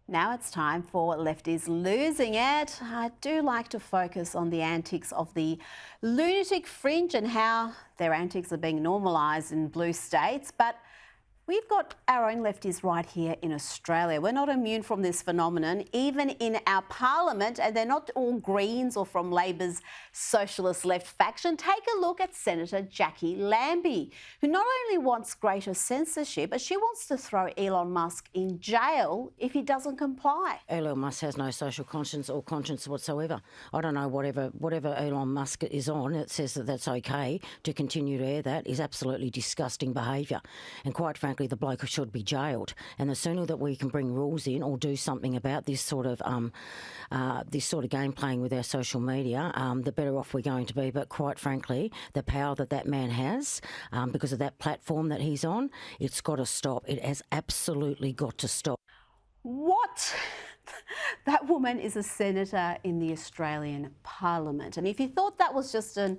Now it's time for Lefties Losing It. I do like to focus on the antics of the lunatic fringe and how their antics are being normalised in blue states, but we've got our own lefties right here in Australia. We're not immune from this phenomenon, even in our parliament, and they're not all Greens or from Labor's socialist left faction. Take a look at Senator Jackie Lambie, who not only wants greater censorship, but she wants to throw Elon Musk in jail if he doesn't comply. Elon Musk has no social conscience or conscience whatsoever. I don't know, whatever Elon Musk is on, it says that that's okay to continue to air that is absolutely disgusting behaviour. And quite frankly, the bloke should be jailed. And the sooner that we can bring rules in or do something about this sort of game playing with our social media, the better off we're going to be. But quite frankly, the power that man has, because of that platform that he's on, it's got to stop. It has absolutely got to stop. What? That woman is a senator in the Australian Parliament. And if you thought that was just an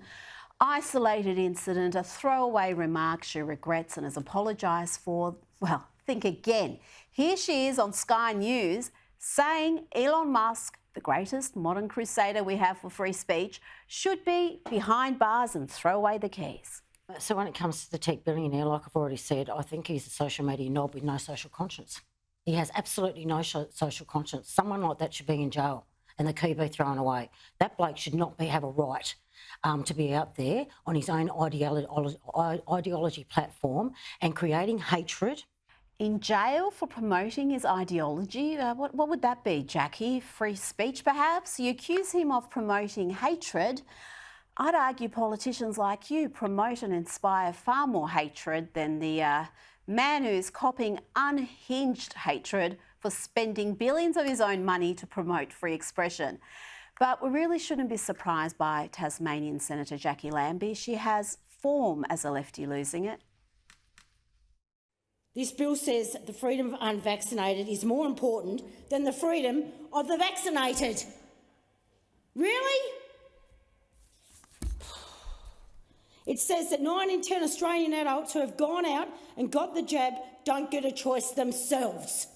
isolated incident, a throwaway remark she regrets and has apologised for, well, think again. Here she is on Sky News saying Elon Musk, the greatest modern crusader we have for free speech, should be behind bars and throw away the keys. So when it comes to the tech billionaire, like I've already said, I think he's a social media knob with no social conscience. He has absolutely no social conscience. Someone like that should be in jail and the key be thrown away. That bloke should not have a right to be out there on his own ideology platform and creating hatred. In jail for promoting his ideology? What would that be, Jackie? Free speech, perhaps? You accuse him of promoting hatred. I'd argue politicians like you promote and inspire far more hatred than the man who's copying unhinged hatred for spending billions of his own money to promote free expression. But we really shouldn't be surprised by Tasmanian Senator Jackie Lambie. She has form as a lefty losing it. This bill says that the freedom of unvaccinated is more important than the freedom of the vaccinated. Really? It says that 9 in 10 Australian adults who have gone out and got the jab don't get a choice themselves.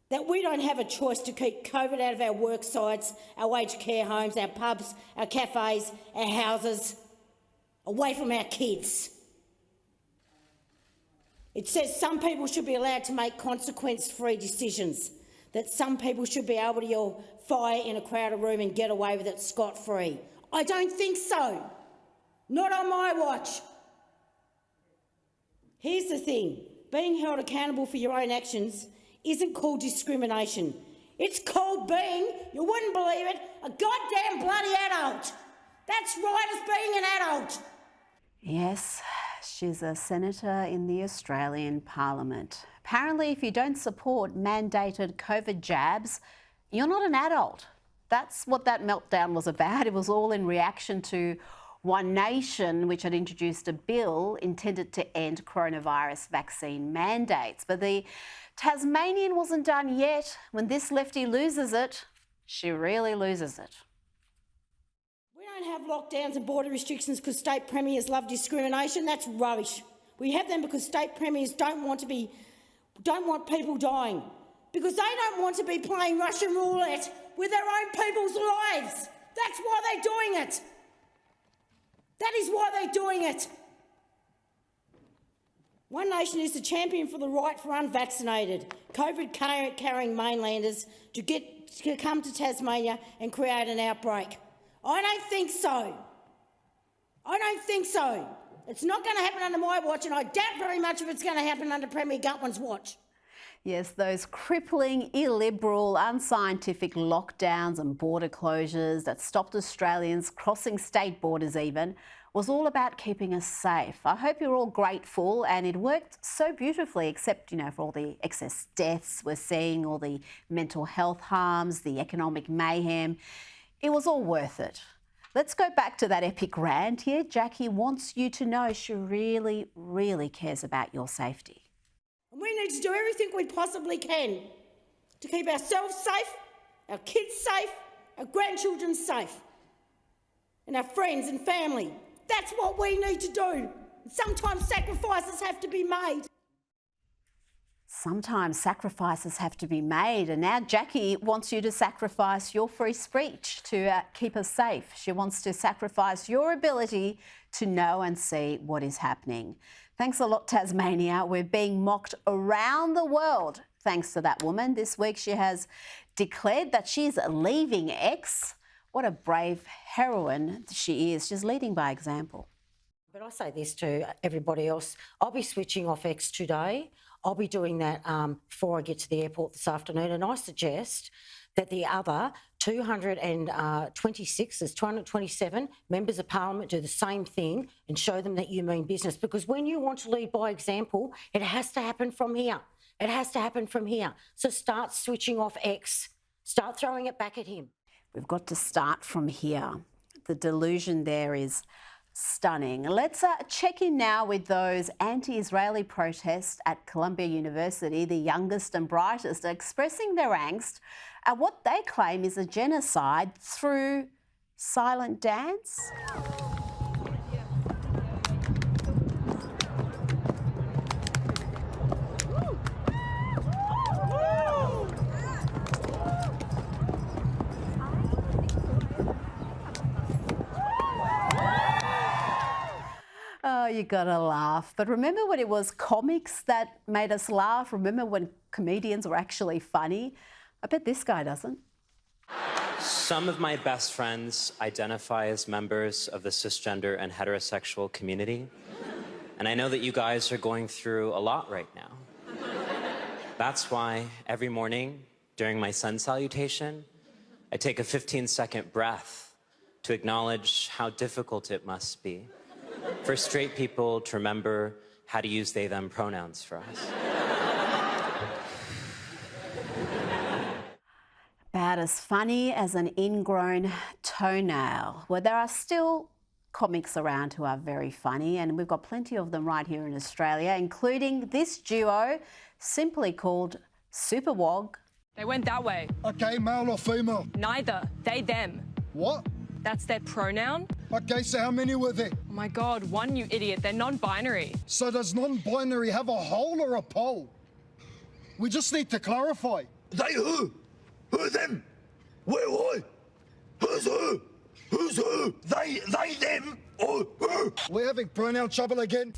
That we don't have a choice to keep COVID out of our work sites, our aged care homes, our pubs, our cafes, our houses, away from our kids. It says some people should be allowed to make consequence-free decisions, that some people should be able to yell fire in a crowded room and get away with it scot-free. I don't think so. Not on my watch. Here's the thing, being held accountable for your own actions isn't called discrimination. It's called being, you wouldn't believe it, a goddamn bloody adult. That's right as being an adult. Yes, she's a senator in the Australian Parliament. Apparently, if you don't support mandated COVID jabs, you're not an adult. That's what that meltdown was about. It was all in reaction to One Nation, which had introduced a bill intended to end coronavirus vaccine mandates. But the Tasmanian wasn't done yet. When this lefty loses it, she really loses it. We don't have lockdowns and border restrictions because state premiers love discrimination. That's rubbish. We have them because state premiers don't want people dying, because they don't want to be playing Russian roulette with their own people's lives. That's why they're doing it. That is why they're doing it. One Nation is the champion for the right for unvaccinated, COVID-carrying mainlanders to come to Tasmania and create an outbreak. I don't think so. I don't think so. It's not going to happen under my watch, and I doubt very much if it's going to happen under Premier Gutwin's watch. Yes, those crippling, illiberal, unscientific lockdowns and border closures that stopped Australians crossing state borders even was all about keeping us safe. I hope you're all grateful, and it worked so beautifully, except, for all the excess deaths we're seeing, all the mental health harms, the economic mayhem. It was all worth it. Let's go back to that epic rant here. Jackie wants you to know she really, really cares about your safety. And we need to do everything we possibly can to keep ourselves safe, our kids safe, our grandchildren safe, and our friends and family. That's what we need to do. Sometimes sacrifices have to be made. Sometimes sacrifices have to be made, and now Jackie wants you to sacrifice your free speech to keep us safe. She wants to sacrifice your ability to know and see what is happening. Thanks a lot, Tasmania. We're being mocked around the world thanks to that woman. This week she has declared that she's leaving X. What a brave heroine she is. She's leading by example. But I say this to everybody else. I'll be switching off X today. I'll be doing that before I get to the airport this afternoon. And I suggest that the other 227 members of parliament do the same thing and show them that you mean business. Because when you want to lead by example, it has to happen from here. It has to happen from here. So start switching off X. Start throwing it back at him. We've got to start from here. The delusion there is stunning. Let's check in now with those anti-Israeli protests at Columbia University. The youngest and brightest are expressing their angst at what they claim is a genocide through silent dance. Oh, you gotta laugh. But remember when it was comics that made us laugh? Remember when comedians were actually funny? I bet this guy doesn't. Some of my best friends identify as members of the cisgender and heterosexual community. And I know that you guys are going through a lot right now. That's why every morning during my sun salutation, I take a 15-second breath to acknowledge how difficult it must be for straight people to remember how to use they, them pronouns for us. About as funny as an ingrown toenail. Well, there are still comics around who are very funny, and we've got plenty of them right here in Australia, including this duo, simply called Super Wog. They went that way. Okay, male or female? Neither. They, them. What? That's their pronoun. Okay, so how many were there? Oh my God, one, you idiot. They're non-binary. So does non-binary have a hole or a pole? We just need to clarify. They who? Who them? Where why? Who's who? Who's who? They, them, or who? We're having pronoun trouble again.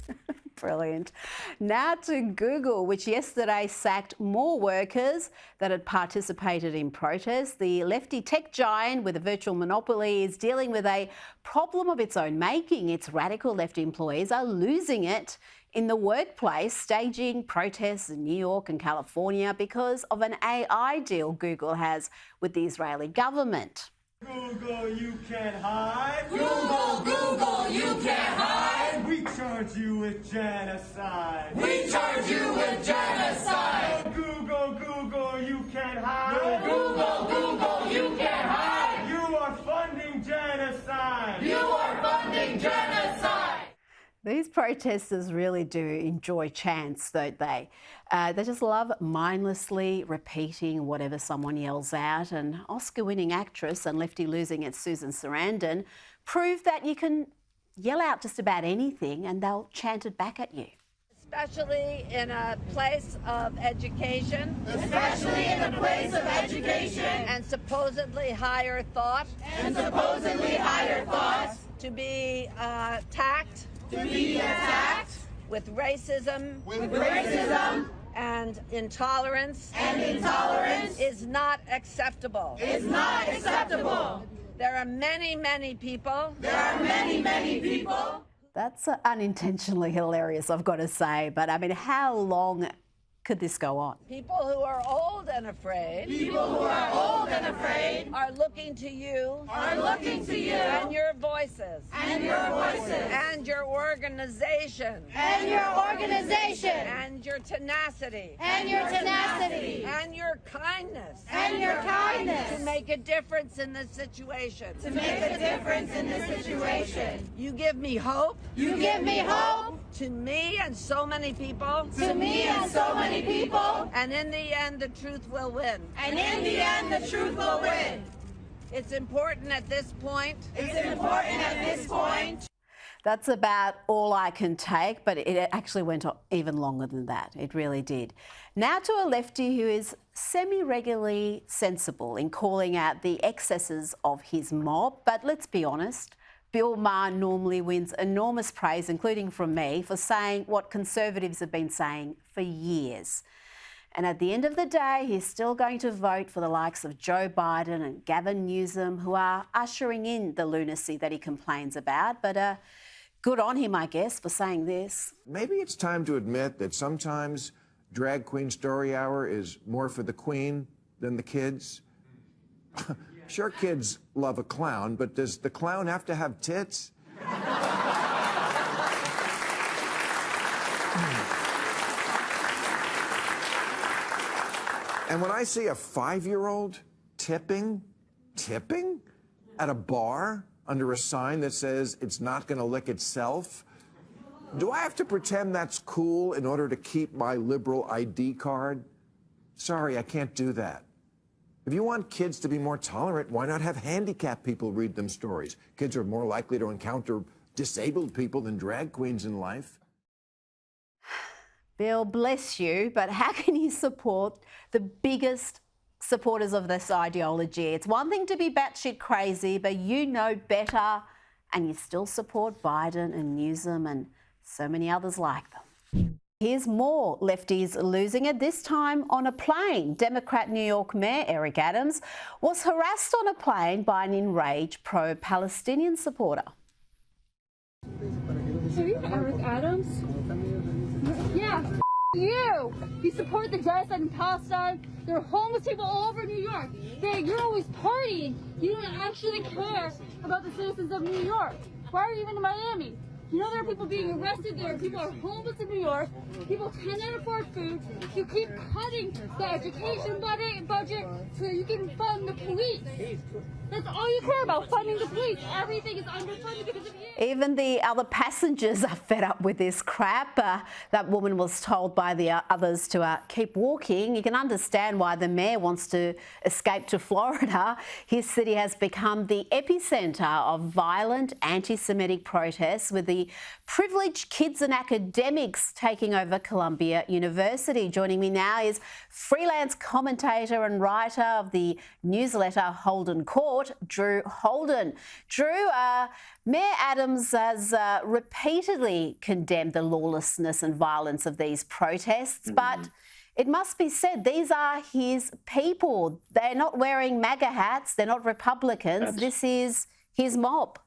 Brilliant. Now to Google, which yesterday sacked more workers that had participated in protests. The lefty tech giant with a virtual monopoly is dealing with a problem of its own making. Its radical left employees are losing it in the workplace, staging protests in New York and California because of an AI deal Google has with the Israeli government. Google, you can't hide. Google, you can't hide. We charge you with genocide. We charge you with genocide. Google, you can't hide. Google, you can't hide. You are funding genocide. You are funding genocide. These protesters really do enjoy chants, don't they? They just love mindlessly repeating whatever someone yells out. And Oscar-winning actress and lefty losing it Susan Sarandon proved that you can yell out just about anything and they'll chant it back at you. Especially in a place of education. Especially in a place of education. And supposedly higher thought. And supposedly higher thought. To be attacked. To be attacked. With racism. And intolerance. Is not acceptable. Is not acceptable. There are many, many people. There are many, many people. That's unintentionally hilarious, I've got to say. But I mean, how long could this go on? People who are old and afraid. People who are old and afraid. Are looking to you. Are looking to you. And your voices. And your voices. And your organization. And your organization. And your tenacity. And your tenacity. And your kindness. And your kindness. To make a difference in this situation. To make a difference in this situation. You give me hope. You give me hope. To me and so many people. To me and so many people. And in the end, the truth will win. And in the end, the truth will win. It's important at this point. It's important at this point. That's about all I can take, but it actually went on even longer than that. It really did. Now to a lefty who is semi-regularly sensible in calling out the excesses of his mob. But let's be honest, Bill Maher normally wins enormous praise, including from me, for saying what Conservatives have been saying for years. And at the end of the day, he's still going to vote for the likes of Joe Biden and Gavin Newsom, who are ushering in the lunacy that he complains about. But good on him, I guess, for saying this. Maybe it's time to admit that sometimes Drag Queen Story Hour is more for the Queen than the kids. Sure, kids love a clown, but does the clown have to have tits? And when I see a 5-year-old tipping at a bar under a sign that says it's not going to lick itself, do I have to pretend that's cool in order to keep my liberal ID card? Sorry, I can't do that. If you want kids to be more tolerant, why not have handicapped people read them stories? Kids are more likely to encounter disabled people than drag queens in life. Bill, bless you, but how can you support the biggest supporters of this ideology? It's one thing to be batshit crazy, but you know better, and you still support Biden and Newsom and so many others like them. Here's more lefties losing it, this time on a plane. Democrat New York Mayor Eric Adams was harassed on a plane by an enraged pro-Palestinian supporter. Are you Eric Adams? Yeah, you! You support the genocide in Palestine. There are homeless people all over New York. You're always partying. You don't actually care about the citizens of New York. Why are you even in Miami? You know there are people being arrested there. People are homeless in New York. People cannot afford food. You keep cutting the education budget so you can fund the police. That's all you care about, funding the police. Everything is underfunded because of you. Even the other passengers are fed up with this crap. That woman was told by the others to keep walking. You can understand why the mayor wants to escape to Florida. His city has become the epicentre of violent anti-Semitic protests, with the privileged kids and academics taking over Columbia University. Joining me now is freelance commentator and writer of the newsletter Holden Court, Drew Holden. Drew, Mayor Adams has repeatedly condemned the lawlessness and violence of these protests, but it must be said, these are his people. They're not wearing MAGA hats. They're not Republicans. This is his mob.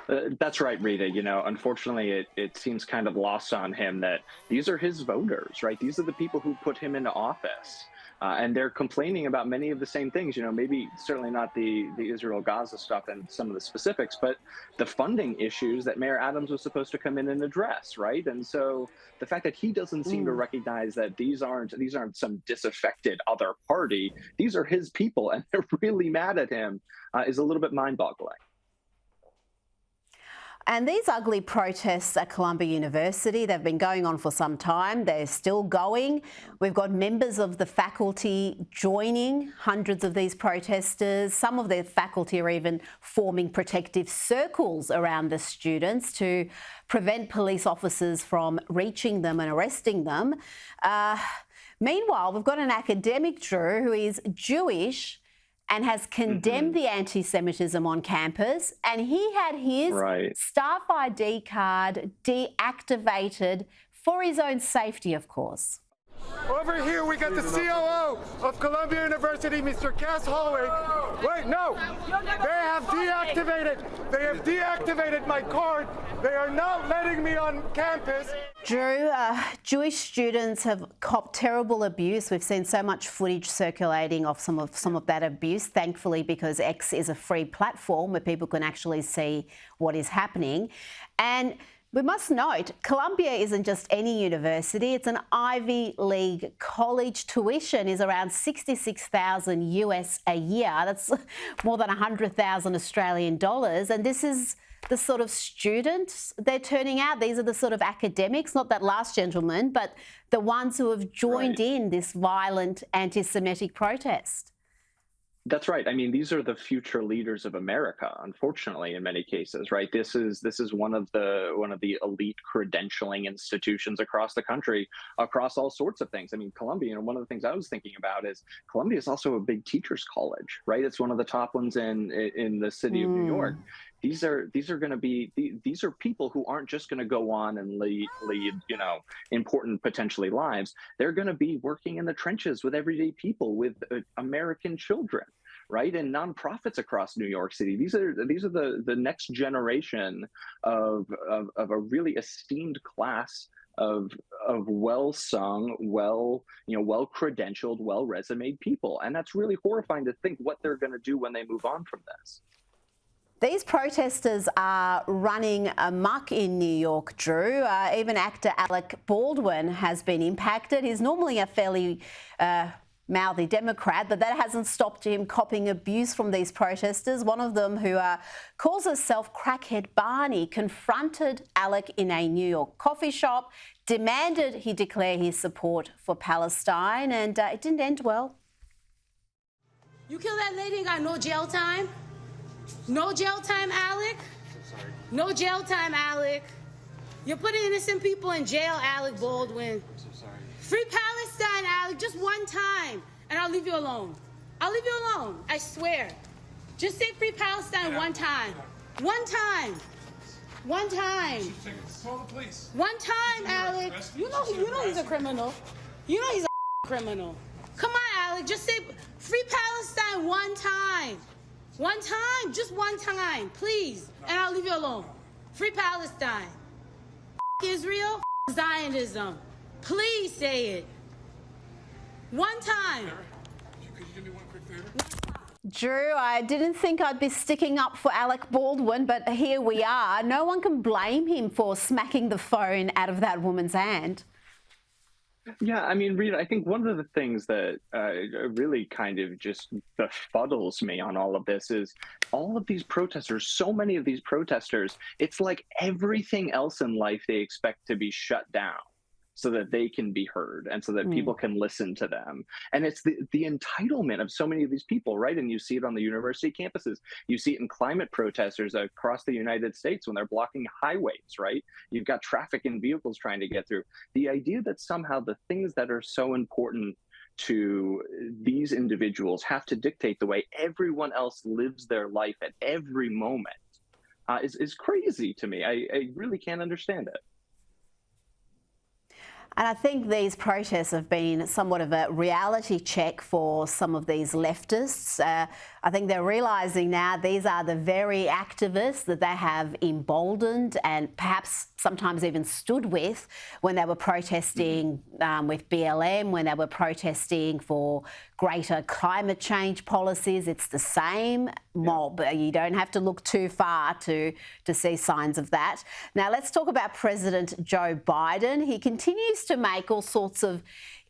That's right, Rita. You know, unfortunately, it seems kind of lost on him that these are his voters, right? These are the people who put him into office. And they're complaining about many of the same things, you know, maybe certainly not the Israel-Gaza stuff and some of the specifics, but the funding issues that Mayor Adams was supposed to come in and address, right? And so the fact that he doesn't seem to recognize that these aren't some disaffected other party, these are his people, and they're really mad at him, is a little bit mind-boggling. And these ugly protests at Columbia University, they've been going on for some time. They're still going. We've got members of the faculty joining hundreds of these protesters. Some of the faculty are even forming protective circles around the students to prevent police officers from reaching them and arresting them. Meanwhile, we've got an academic, Drew, who is Jewish and has condemned the anti-Semitism on campus, and he had his staff ID card deactivated for his own safety, of course. Over here, we got the COO of Columbia University, Mr. Cass Hallway. Wait, no! They have deactivated my card. They are not letting me on campus. Drew, Jewish students have copped terrible abuse. We've seen so much footage circulating of some of that abuse, thankfully, because X is a free platform where people can actually see what is happening. And we must note, Columbia isn't just any university, it's an Ivy League college. Tuition is around $66,000 US a year. That's more than 100,000 Australian dollars. And this is the sort of students they're turning out. These are the sort of academics, not that last gentleman, but the ones who have joined in this violent anti-Semitic protest. That's right. I mean, these are the future leaders of America, unfortunately, in many cases, right? This is one of the elite credentialing institutions across the country, across all sorts of things. I mean, Columbia, and one of the things I was thinking about is Columbia is also a big teachers college, right? It's one of the top ones in the city of New York. These are going to be these are people who aren't just going to go on and lead important potentially lives. They're going to be working in the trenches with everyday people, with American children, right, and nonprofits across New York City. These are the next generation of a really esteemed class of well-sung, well credentialed, well resumed people, and that's really horrifying to think what they're going to do when they move on from this. These protesters are running amok in New York, Drew. Even actor Alec Baldwin has been impacted. He's normally a fairly mouthy Democrat, but that hasn't stopped him copping abuse from these protesters. One of them, who calls herself Crackhead Barney, confronted Alec in a New York coffee shop, demanded he declare his support for Palestine, and it didn't end well. You kill that lady and got no jail time? No jail time, Alec? No jail time, Alec. You're putting innocent people in jail, Alec Baldwin. I'm so sorry. Free Palestine, Alec, just one time, and I'll leave you alone. I'll leave you alone, I swear. Just say free Palestine one time. One time. One time. Call the police. One time, Alec. You know he's a criminal. You know he's a criminal. Come on, Alec, just say free Palestine one time. One time, just one time, please, and I'll leave you alone. Free Palestine. Israel, Zionism. Please say it. One time. Could you do me one quick favor? Drew, I didn't think I'd be sticking up for Alec Baldwin, but here we are. No one can blame him for smacking the phone out of that woman's hand. Yeah, I mean, Rita, I think one of the things that really kind of just befuddles me on all of this is all of these protesters, so many of these protesters, it's like everything else in life they expect to be shut down so that they can be heard and so that people can listen to them. And it's the entitlement of so many of these people, right? And you see it on the university campuses. You see it in climate protesters across the United States when they're blocking highways, right? You've got traffic and vehicles trying to get through. The idea that somehow the things that are so important to these individuals have to dictate the way everyone else lives their life at every moment is crazy to me. I really can't understand it. And I think these protests have been somewhat of a reality check for some of these leftists. I think they're realising now these are the very activists that they have emboldened and perhaps sometimes even stood with when they were protesting with BLM, when they were protesting for greater climate change policies. It's the same mob. You don't have to look too far to see signs of that. Now, let's talk about President Joe Biden. He continues to make all sorts of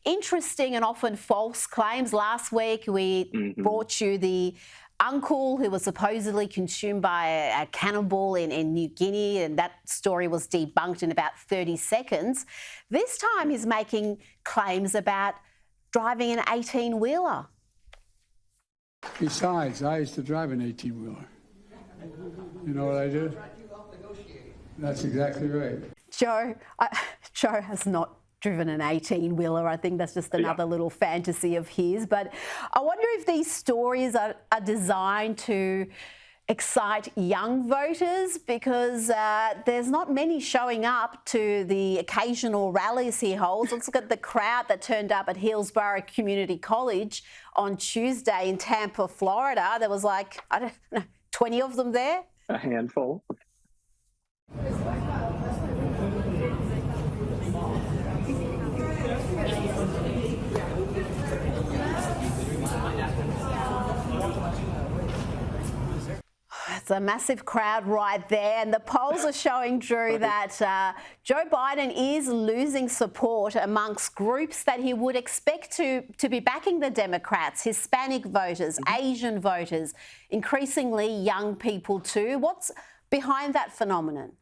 interesting and often false claims. Last week, we brought you the uncle who was supposedly consumed by a cannibal in New Guinea, and that story was debunked in about 30 seconds. This time he's making claims about driving an 18-wheeler. Besides, I used to drive an 18-wheeler. You know what I did? That's exactly right. Joe has not driven an 18-wheeler. I think that's just another little fantasy of his. But I wonder if these stories are designed to excite young voters, because there's not many showing up to the occasional rallies he holds. Let's look at the crowd that turned up at Hillsborough Community College on Tuesday in Tampa, Florida. There was like, I don't know, 20 of them there? A handful. It's a massive crowd right there, and the polls are showing, Drew, that Joe Biden is losing support amongst groups that he would expect to be backing the Democrats: Hispanic voters, Asian voters, increasingly young people too. What's behind that phenomenon?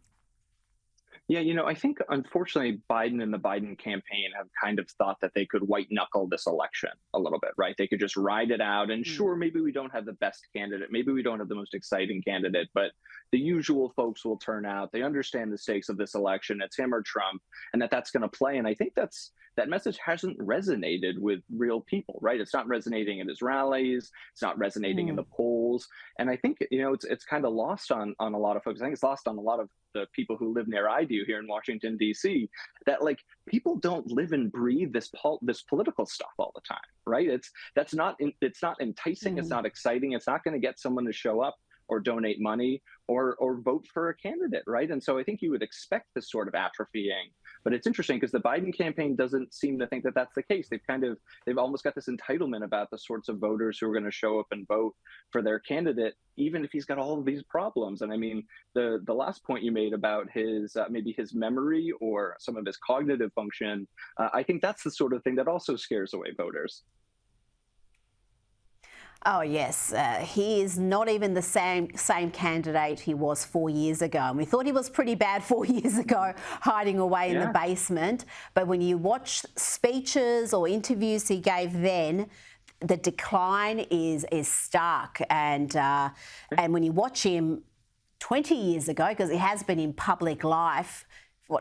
Yeah, I think unfortunately Biden and the Biden campaign have kind of thought that they could white knuckle this election a little bit, right? They could just ride it out and sure, maybe we don't have the best candidate, maybe we don't have the most exciting candidate, but the usual folks will turn out. They understand the stakes of this election. It's him or Trump, and that's going to play. And I think that message hasn't resonated with real people, right? It's not resonating at his rallies. It's not resonating in the polls. And I think, it's kind of lost on a lot of folks. I think it's lost on a lot of the people who live near I do here in Washington, D.C., that people don't live and breathe this political stuff all the time, right? It's not enticing. It's not exciting. It's not going to get someone to show up or donate money or vote for a candidate, right? And so I think you would expect this sort of atrophying. But it's interesting because the Biden campaign doesn't seem to think that that's the case. They've almost got this entitlement about the sorts of voters who are going to show up and vote for their candidate, even if he's got all of these problems. And I mean, the last point you made about his maybe his memory or some of his cognitive function, I think that's the sort of thing that also scares away voters. Oh, yes. He is not even the same candidate he was 4 years ago. And we thought he was pretty bad 4 years ago, hiding away in the basement. But when you watch speeches or interviews he gave then, the decline is stark. And when you watch him 20 years ago, because he has been in public life,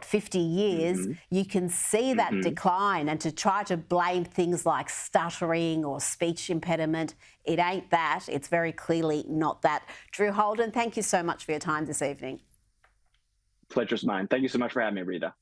50 years, you can see that decline. And to try to blame things like stuttering or speech impediment, it ain't that. It's very clearly not that. Drew Holden, thank you so much for your time this evening. Pleasure's mine. Thank you so much for having me, Rita.